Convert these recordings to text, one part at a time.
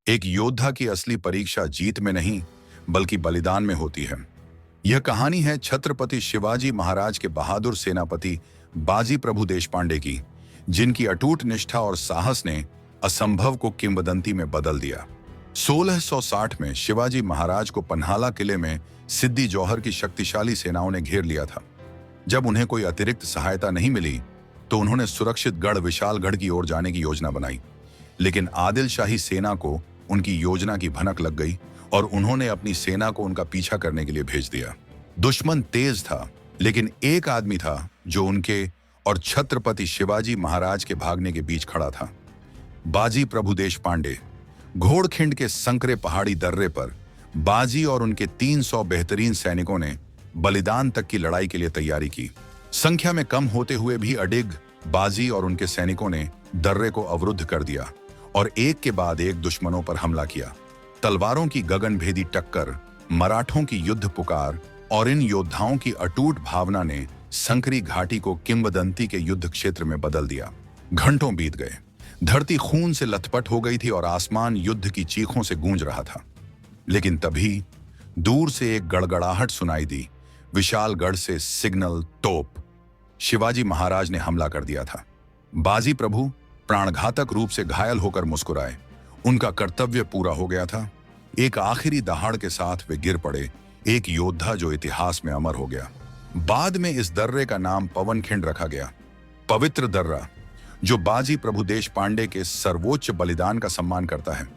एक योद्धा की असली परीक्षा जीत में नहीं बल्कि बलिदान में होती है। यह कहानी है छत्रपति शिवाजी महाराज के बहादुर सेनापति बाजी प्रभु देशपांडे की, जिनकी अटूट निष्ठा और साहस ने असंभव को किंवदंती में बदल दिया। 1660 में शिवाजी महाराज को पन्हाला किले में सिद्दी जौहर की शक्तिशाली सेनाओं ने घेर लिया था। जब उन्हें कोई अतिरिक्त सहायता नहीं मिली तो उन्होंने सुरक्षित गढ़ विशालगढ़ की ओर जाने की योजना बनाई, लेकिन आदिल शाही सेना को उनकी योजना की भनक लग गई और उन्होंने अपनी सेना को उनका पीछा करने के लिए भेज दिया। दुश्मन तेज था, लेकिन एक आदमी था जो उनके और छत्रपति शिवाजी महाराज के भागने के बीच खड़ा था। बाजी प्रभु देशपांडे। घोड़खिंड के संकरे पहाड़ी दर्रे पर बाजी और उनके 300 बेहतरीन सैनिकों ने बलिदान तक की लड़ाई के लिए तैयारी की। संख्या में कम होते हुए भी अडिग बाजी और उनके सैनिकों ने दर्रे को अवरुद्ध कर दिया और एक के बाद एक दुश्मनों पर हमला किया। तलवारों की गगनभेदी टक्कर, मराठों की युद्ध पुकार और इन योद्धाओं की अटूट भावना ने संकरी घाटी को किंवदंती के युद्ध क्षेत्र में बदल दिया। घंटों बीत गए, धरती खून से लथपथ हो गई थी और आसमान युद्ध की चीखों से गूंज रहा था। लेकिन तभी दूर से एक गड़गड़ाहट सुनाई दी। विशालगढ़ से सिग्नल तोप। शिवाजी महाराज ने हमला कर दिया था। बाजी प्रभु प्राणघातक रूप से घायल होकर मुस्कुराए। उनका कर्तव्य पूरा हो गया था। एक आखिरी दहाड़ के साथ वे गिर पड़े, एक योद्धा जो इतिहास में अमर हो गया। बाद में इस दर्रे का नाम पवनखिंड रखा गया, पवित्र दर्रा, जो बाजी प्रभु देशपांडे के सर्वोच्च बलिदान का सम्मान करता है।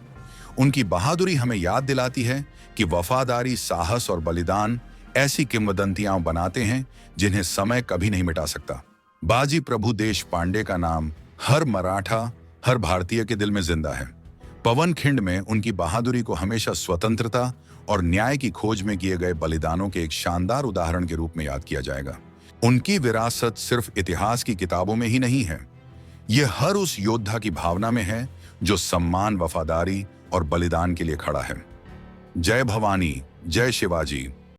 उनकी बहादुरी हमें याद दिलाती है कि वफादारी, साहस और बलिदान ऐसी किंवदंतियां बनाते हैं जिन्हें समय कभी नहीं मिटा सकता। बाजी प्रभु देशपांडे का नाम हर मराठा, हर भारतीय के दिल में जिंदा है। पवनखिंड में उनकी बहादुरी को हमेशा स्वतंत्रता और न्याय की खोज में किए गए बलिदानों के एक शानदार उदाहरण के रूप में याद किया जाएगा। उनकी विरासत सिर्फ इतिहास की किताबों में ही नहीं है, यह हर उस योद्धा की भावना में है जो सम्मान, वफादारी और बलिदान के लिए खड़ा है। जय भवानी, जय शिवाजी।